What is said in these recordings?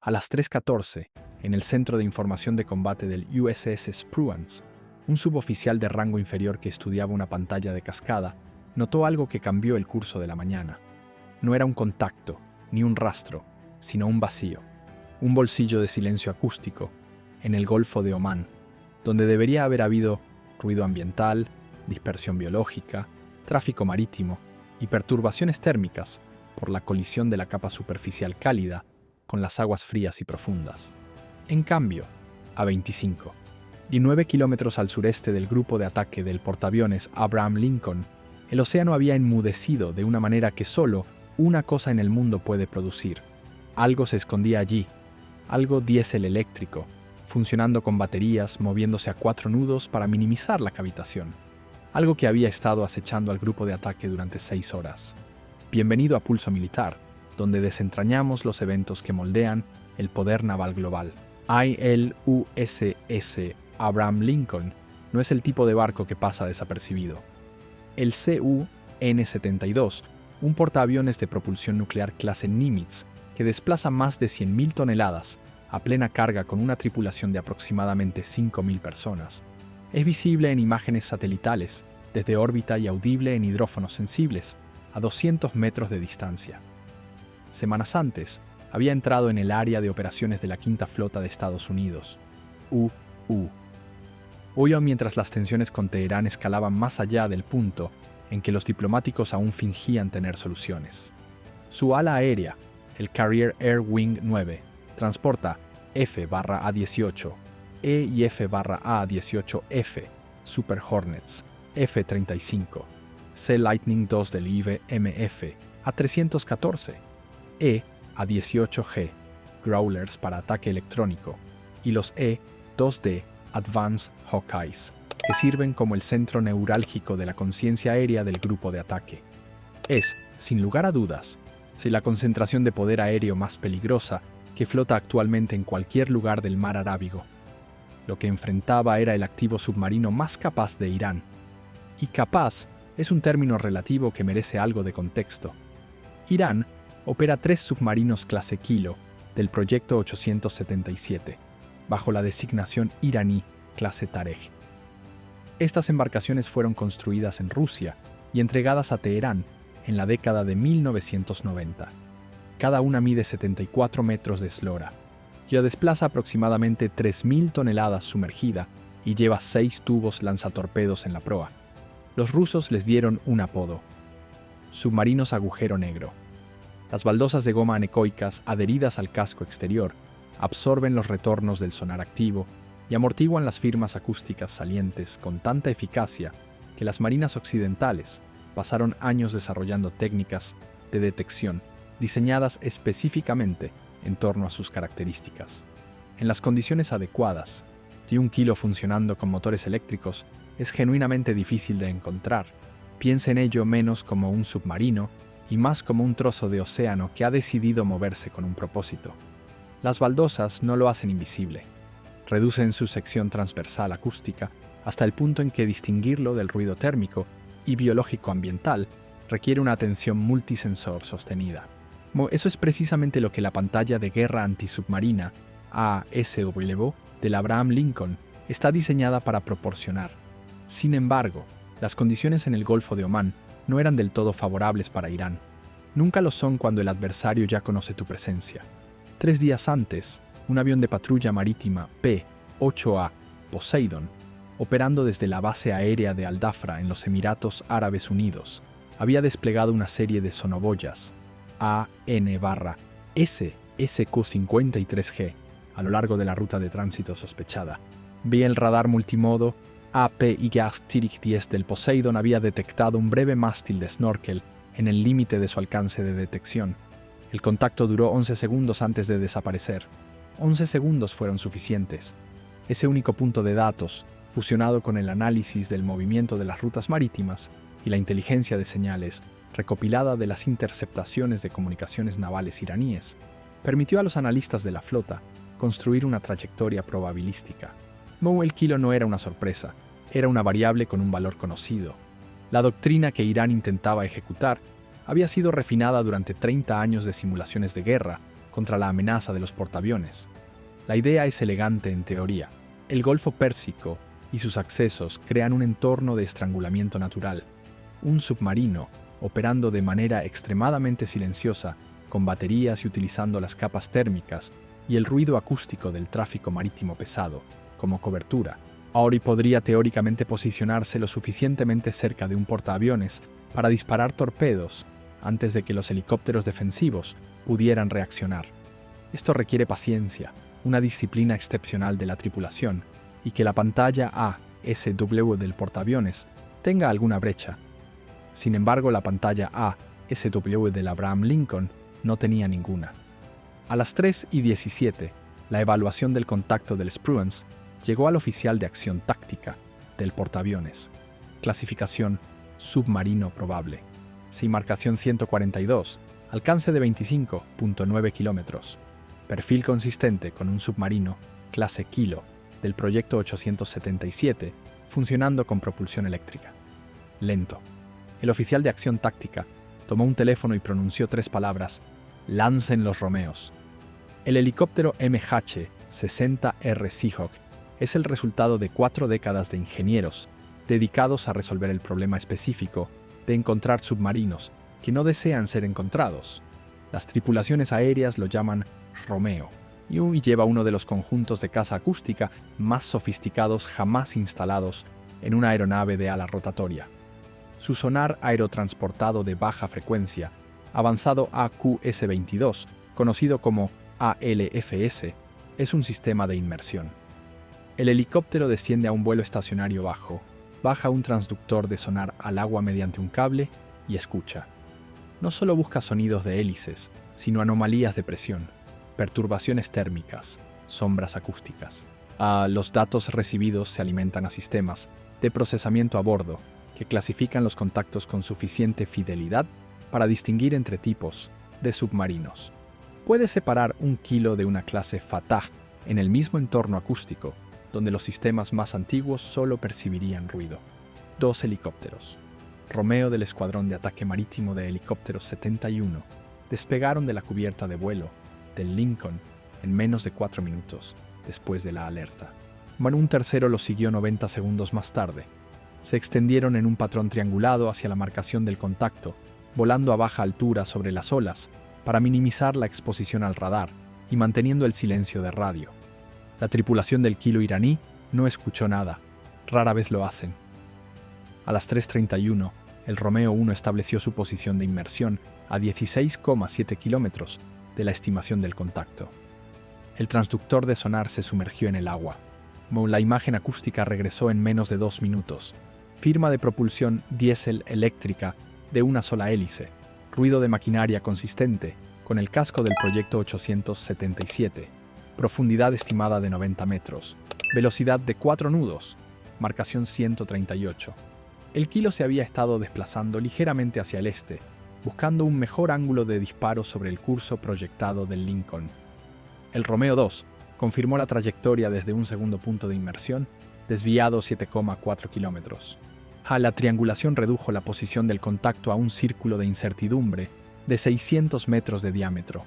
A las 3:14, en el Centro de Información de Combate del USS Spruance, un suboficial de rango inferior que estudiaba una pantalla de cascada notó algo que cambió el curso de la mañana. No era un contacto, ni un rastro, sino un vacío. Un bolsillo de silencio acústico en el Golfo de Omán, donde debería haber habido ruido ambiental, dispersión biológica, tráfico marítimo y perturbaciones térmicas por la colisión de la capa superficial cálida con las aguas frías y profundas. En cambio, a 25 y 9 kilómetros al sureste del grupo de ataque del portaaviones Abraham Lincoln, el océano había enmudecido de una manera que solo una cosa en el mundo puede producir. Algo se escondía allí, algo diésel eléctrico, funcionando con baterías, moviéndose a 4 nudos para minimizar la cavitación. Algo que había estado acechando al grupo de ataque durante 6 horas. Bienvenido a Pulso Militar, donde desentrañamos los eventos que moldean el poder naval global. El USS Abraham Lincoln no es el tipo de barco que pasa desapercibido. El CU-N-72, un portaaviones de propulsión nuclear clase Nimitz, que desplaza más de 100.000 toneladas a plena carga con una tripulación de aproximadamente 5.000 personas, es visible en imágenes satelitales desde órbita y audible en hidrófonos sensibles a 200 metros de distancia. Semanas antes, había entrado en el área de operaciones de la Quinta Flota de Estados Unidos, UU. Hoy, mientras las tensiones con Teherán escalaban más allá del punto en que los diplomáticos aún fingían tener soluciones. Su ala aérea, el Carrier Air Wing 9, transporta F-A-18, E y F-A-18F, Super Hornets, F-35, C Lightning II del IBMF, A-314, E-A-18G, Growlers para ataque electrónico, y los E-2D Advanced Hawkeyes, que sirven como el centro neurálgico de la conciencia aérea del grupo de ataque. Es, sin lugar a dudas, la concentración de poder aéreo más peligrosa que flota actualmente en cualquier lugar del mar Arábigo. Lo que enfrentaba era el activo submarino más capaz de Irán. Y capaz es un término relativo que merece algo de contexto. Irán opera 3 submarinos clase Kilo del proyecto 877, bajo la designación iraní clase Tarek. Estas embarcaciones fueron construidas en Rusia y entregadas a Teherán en la década de 1990. Cada una mide 74 metros de eslora. Ya desplaza aproximadamente 3.000 toneladas sumergida y lleva 6 tubos lanzatorpedos en la proa. Los rusos les dieron un apodo: submarinos agujero negro. Las baldosas de goma anecoicas adheridas al casco exterior absorben los retornos del sonar activo y amortiguan las firmas acústicas salientes con tanta eficacia que las marinas occidentales pasaron años desarrollando técnicas de detección diseñadas específicamente en torno a sus características. En las condiciones adecuadas, y un kilo funcionando con motores eléctricos es genuinamente difícil de encontrar. Piensa en ello menos como un submarino y más como un trozo de océano que ha decidido moverse con un propósito. Las baldosas no lo hacen invisible. Reducen su sección transversal acústica hasta el punto en que distinguirlo del ruido térmico y biológico ambiental requiere una atención multisensor sostenida. Eso es precisamente lo que la pantalla de guerra antisubmarina ASW del Abraham Lincoln está diseñada para proporcionar. Sin embargo, las condiciones en el Golfo de Omán no eran del todo favorables para Irán. Nunca lo son cuando el adversario ya conoce tu presencia. 3 días antes, un avión de patrulla marítima P-8A Poseidon, operando desde la base aérea de Al-Dhafra en los Emiratos Árabes Unidos, había desplegado una serie de sonoboyas AN/SSQ-53G a lo largo de la ruta de tránsito sospechada. Vía el radar multimodo API-10 del Poseidon había detectado un breve mástil de snorkel en el límite de su alcance de detección. El contacto duró 11 segundos antes de desaparecer. 11 segundos fueron suficientes. Ese único punto de datos, fusionado con el análisis del movimiento de las rutas marítimas y la inteligencia de señales recopilada de las interceptaciones de comunicaciones navales iraníes, permitió a los analistas de la flota construir una trayectoria probabilística. El kilo no era una sorpresa, era una variable con un valor conocido. La doctrina que Irán intentaba ejecutar había sido refinada durante 30 años de simulaciones de guerra contra la amenaza de los portaaviones. La idea es elegante en teoría. El Golfo Pérsico y sus accesos crean un entorno de estrangulamiento natural. Un submarino, operando de manera extremadamente silenciosa, con baterías y utilizando las capas térmicas y el ruido acústico del tráfico marítimo pesado como cobertura, ahora podría teóricamente posicionarse lo suficientemente cerca de un portaaviones para disparar torpedos antes de que los helicópteros defensivos pudieran reaccionar. Esto requiere paciencia, una disciplina excepcional de la tripulación y que la pantalla ASW del portaaviones tenga alguna brecha. Sin embargo, la pantalla ASW del Abraham Lincoln no tenía ninguna. A las 3:17, la evaluación del contacto del Spruance llegó al oficial de acción táctica del portaaviones. Clasificación submarino probable. Marcación 142, alcance de 25.9 kilómetros. Perfil consistente con un submarino clase Kilo del proyecto 877 funcionando con propulsión eléctrica. Lento. El oficial de acción táctica tomó un teléfono y pronunció 3 palabras: «Lancen los Romeos». El helicóptero MH-60R Seahawk es el resultado de 4 décadas de ingenieros dedicados a resolver el problema específico de encontrar submarinos que no desean ser encontrados. Las tripulaciones aéreas lo llaman Romeo y lleva uno de los conjuntos de caza acústica más sofisticados jamás instalados en una aeronave de ala rotatoria. Su sonar aerotransportado de baja frecuencia, avanzado AQS-22, conocido como ALFS, es un sistema de inmersión. El helicóptero desciende a un vuelo estacionario bajo, baja un transductor de sonar al agua mediante un cable y escucha. No solo busca sonidos de hélices, sino anomalías de presión, perturbaciones térmicas, sombras acústicas. Los datos recibidos se alimentan a sistemas de procesamiento a bordo que clasifican los contactos con suficiente fidelidad para distinguir entre tipos de submarinos. Puede separar 1 kilo de una clase Fatah en el mismo entorno acústico, donde los sistemas más antiguos solo percibirían ruido. 2 helicópteros, Romeo del Escuadrón de Ataque Marítimo de Helicópteros 71, despegaron de la cubierta de vuelo del Lincoln en menos de 4 minutos después de la alerta. Un tercero los siguió 90 segundos más tarde. Se extendieron en un patrón triangulado hacia la marcación del contacto, volando a baja altura sobre las olas para minimizar la exposición al radar y manteniendo el silencio de radio. La tripulación del Kilo iraní no escuchó nada, rara vez lo hacen. A las 3:31, el Romeo 1 estableció su posición de inmersión a 16,7 kilómetros de la estimación del contacto. El transductor de sonar se sumergió en el agua. La imagen acústica regresó en menos de 2 minutos. Firma de propulsión diésel eléctrica de una sola hélice. Ruido de maquinaria consistente con el casco del proyecto 877. Profundidad estimada de 90 metros. Velocidad de 4 nudos. Marcación 138. El Kilo se había estado desplazando ligeramente hacia el este, buscando un mejor ángulo de disparo sobre el curso proyectado del Lincoln. El Romeo 2 confirmó la trayectoria desde un segundo punto de inmersión, desviado 7,4 kilómetros. La triangulación redujo la posición del contacto a un círculo de incertidumbre de 600 metros de diámetro.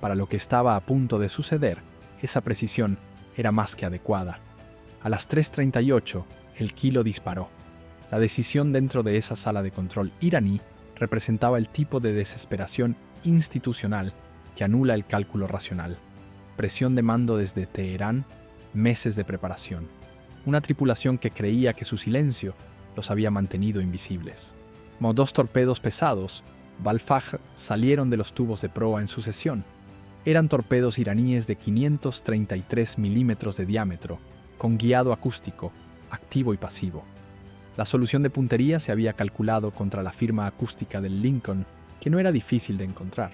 Para lo que estaba a punto de suceder, esa precisión era más que adecuada. A las 3:38, el Kilo disparó. La decisión dentro de esa sala de control iraní representaba el tipo de desesperación institucional que anula el cálculo racional. Presión de mando desde Teherán, meses de preparación. Una tripulación que creía que su silencio los había mantenido invisibles. 2 torpedos pesados, Balfajr, salieron de los tubos de proa en sucesión. Eran torpedos iraníes de 533 milímetros de diámetro, con guiado acústico, activo y pasivo. La solución de puntería se había calculado contra la firma acústica del Lincoln, que no era difícil de encontrar.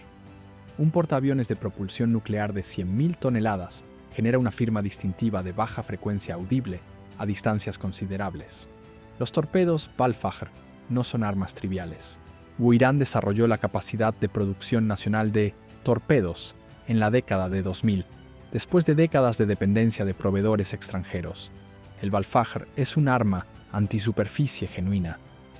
Un portaaviones de propulsión nuclear de 100.000 toneladas genera una firma distintiva de baja frecuencia audible a distancias considerables. Los torpedos Balfajr no son armas triviales. Irán desarrolló la capacidad de producción nacional de torpedos en la década de 2000, después de décadas de dependencia de proveedores extranjeros. El Balfajr es un arma antisuperficie genuina,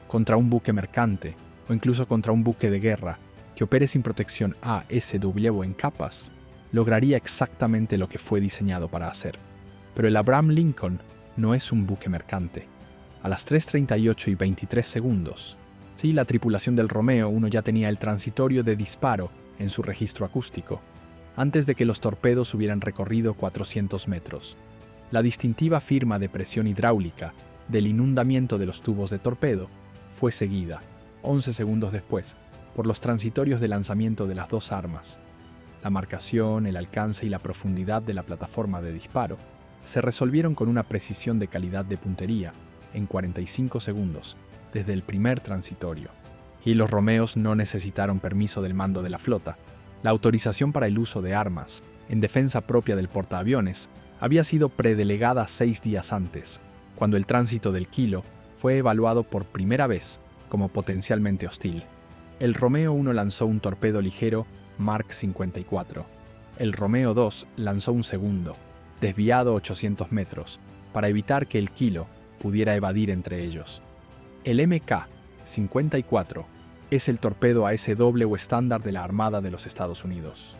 contra un buque mercante o incluso contra un buque de guerra que opere sin protección ASW en capas. lograría exactamente lo que fue diseñado para hacer. Pero el Abraham Lincoln no es un buque mercante. A las 3:38 y 23 segundos, sí, la tripulación del Romeo 1 ya tenía el transitorio de disparo en su registro acústico, antes de que los torpedos hubieran recorrido 400 metros. La distintiva firma de presión hidráulica del inundamiento de los tubos de torpedo fue seguida, 11 segundos después, por los transitorios de lanzamiento de las dos armas. La marcación, el alcance y la profundidad de la plataforma de disparo se resolvieron con una precisión de calidad de puntería en 45 segundos desde el primer transitorio. Y los Romeos no necesitaron permiso del mando de la flota. La autorización para el uso de armas en defensa propia del portaaviones había sido predelegada 6 días antes, cuando el tránsito del Kilo fue evaluado por primera vez como potencialmente hostil. El Romeo 1 lanzó un torpedo ligero Mark 54. El Romeo 2 lanzó un segundo, desviado 800 metros, para evitar que el Kilo pudiera evadir entre ellos. El MK-54 es el torpedo ASW estándar de la Armada de los Estados Unidos,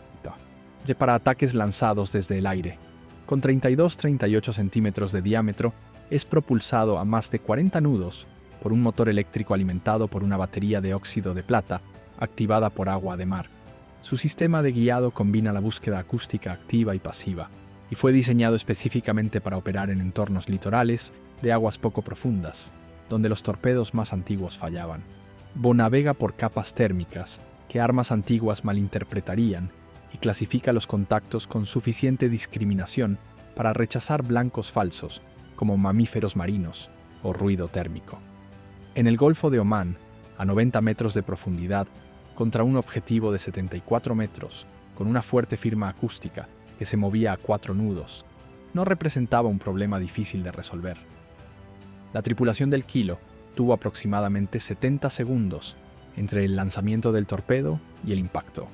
para ataques lanzados desde el aire. Con 32-38 centímetros de diámetro, es propulsado a más de 40 nudos por un motor eléctrico alimentado por una batería de óxido de plata activada por agua de mar. Su sistema de guiado combina la búsqueda acústica activa y pasiva, y fue diseñado específicamente para operar en entornos litorales de aguas poco profundas, donde los torpedos más antiguos fallaban. Navega por capas térmicas que armas antiguas malinterpretarían y clasifica los contactos con suficiente discriminación para rechazar blancos falsos como mamíferos marinos o ruido térmico. En el Golfo de Omán, a 90 metros de profundidad, contra un objetivo de 74 metros, con una fuerte firma acústica que se movía a 4 nudos, no representaba un problema difícil de resolver. La tripulación del Kilo tuvo aproximadamente 70 segundos entre el lanzamiento del torpedo y el impacto.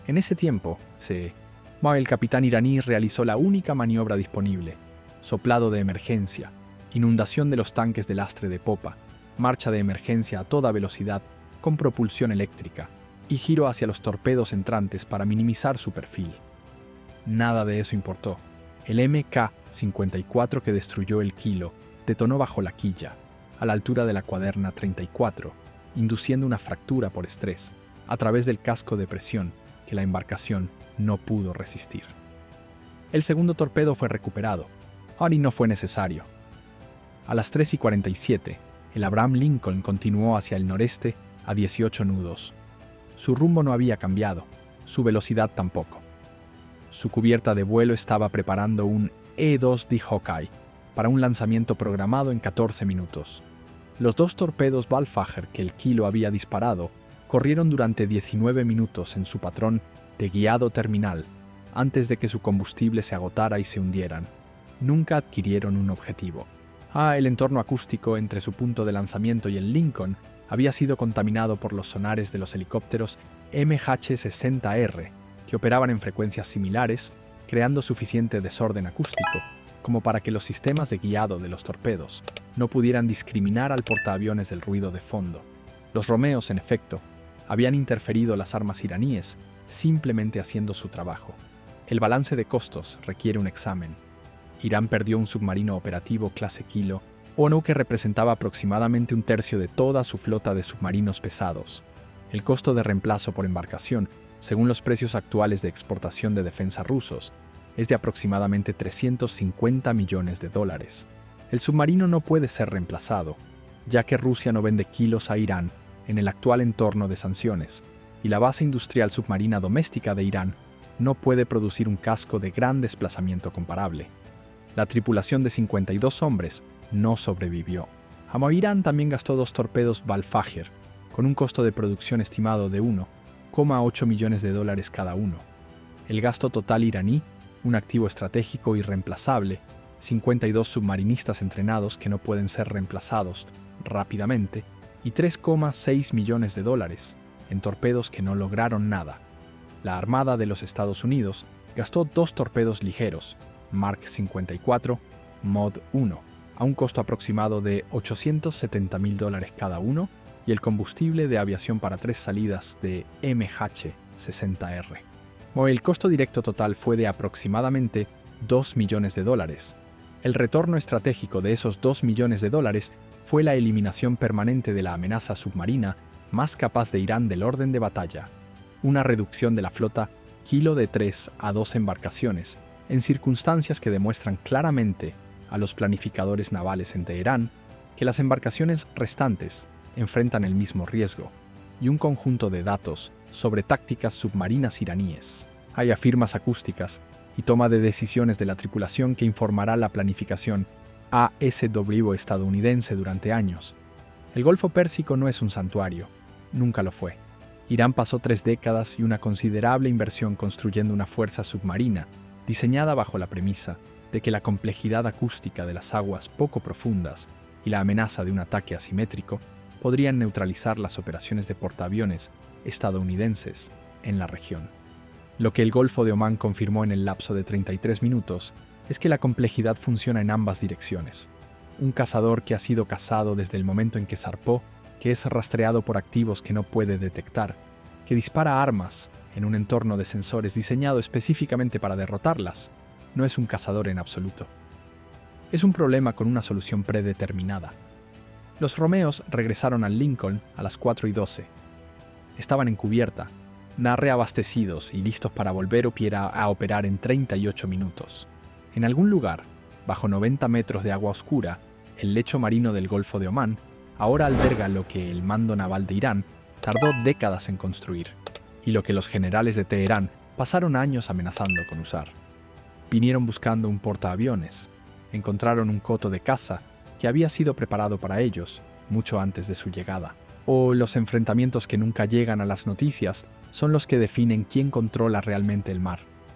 En ese tiempo, el capitán iraní realizó la única maniobra disponible: soplado de emergencia, inundación de los tanques de lastre de popa, marcha de emergencia a toda velocidad con propulsión eléctrica y giro hacia los torpedos entrantes para minimizar su perfil. Nada de eso importó. El MK-54 que destruyó el Kilo detonó bajo la quilla, a la altura de la cuaderna 34, induciendo una fractura por estrés a través del casco de presión que la embarcación no pudo resistir. El segundo torpedo fue recuperado, y no fue necesario. A las 3:47, el Abraham Lincoln continuó hacia el noreste a 18 nudos. Su rumbo no había cambiado, su velocidad tampoco. Su cubierta de vuelo estaba preparando un E-2D Hawkeye para un lanzamiento programado en 14 minutos. Los 2 torpedos Balfager que el Kilo había disparado corrieron durante 19 minutos en su patrón de guiado terminal antes de que su combustible se agotara y se hundieran. Nunca adquirieron un objetivo. El entorno acústico entre su punto de lanzamiento y el Lincoln había sido contaminado por los sonares de los helicópteros MH-60R, que operaban en frecuencias similares, creando suficiente desorden acústico como para que los sistemas de guiado de los torpedos no pudieran discriminar al portaaviones del ruido de fondo. Los Romeos, en efecto, habían interferido las armas iraníes, simplemente haciendo su trabajo. El balance de costos requiere un examen. Irán perdió un submarino operativo clase Kilo, ONU que representaba aproximadamente un tercio de toda su flota de submarinos pesados. El costo de reemplazo por embarcación, según los precios actuales de exportación de defensa rusos, es de aproximadamente $350 millones. El submarino no puede ser reemplazado, ya que Rusia no vende Kilos a Irán en el actual entorno de sanciones, y la base industrial submarina doméstica de Irán no puede producir un casco de gran desplazamiento comparable. La tripulación de 52 hombres no sobrevivió. Irán también gastó 2 torpedos Balfager, con un costo de producción estimado de $1,8 millones cada uno. El gasto total iraní, un activo estratégico irreemplazable, 52 submarinistas entrenados que no pueden ser reemplazados rápidamente, y $3,6 millones en torpedos que no lograron nada. La Armada de los Estados Unidos gastó 2 torpedos ligeros, Mark 54, Mod 1, a un costo aproximado de $870,000 cada uno, y el combustible de aviación para 3 salidas de MH-60R. El costo directo total fue de aproximadamente $2 millones. El retorno estratégico de esos $2 millones fue la eliminación permanente de la amenaza submarina más capaz de Irán del orden de batalla, una reducción de la flota Kilo de 3 a 2 embarcaciones, en circunstancias que demuestran claramente a los planificadores navales en Teherán que las embarcaciones restantes enfrentan el mismo riesgo, y un conjunto de datos sobre tácticas submarinas iraníes. Hay firmas acústicas y toma de decisiones de la tripulación que informará la planificación ASW estadounidense durante años. El Golfo Pérsico no es un santuario, nunca lo fue. Irán pasó 3 décadas y una considerable inversión construyendo una fuerza submarina diseñada bajo la premisa de que la complejidad acústica de las aguas poco profundas y la amenaza de un ataque asimétrico podrían neutralizar las operaciones de portaaviones estadounidenses en la región. Lo que el Golfo de Omán confirmó en el lapso de 33 minutos es que la complejidad funciona en ambas direcciones. Un cazador que ha sido cazado desde el momento en que zarpó, que es rastreado por activos que no puede detectar, que dispara armas en un entorno de sensores diseñado específicamente para derrotarlas, no es un cazador en absoluto. Es un problema con una solución predeterminada. Los Romeos regresaron al Lincoln a las 4:12. Estaban en cubierta, reabastecidos y listos para volver a operar en 38 minutos. En algún lugar, bajo 90 metros de agua oscura, el lecho marino del Golfo de Omán ahora alberga lo que el mando naval de Irán tardó décadas en construir, y lo que los generales de Teherán pasaron años amenazando con usar. Vinieron buscando un portaaviones, encontraron un coto de caza que había sido preparado para ellos mucho antes de su llegada. O los enfrentamientos que nunca llegan a las noticias son los que definen quién controla realmente el mar.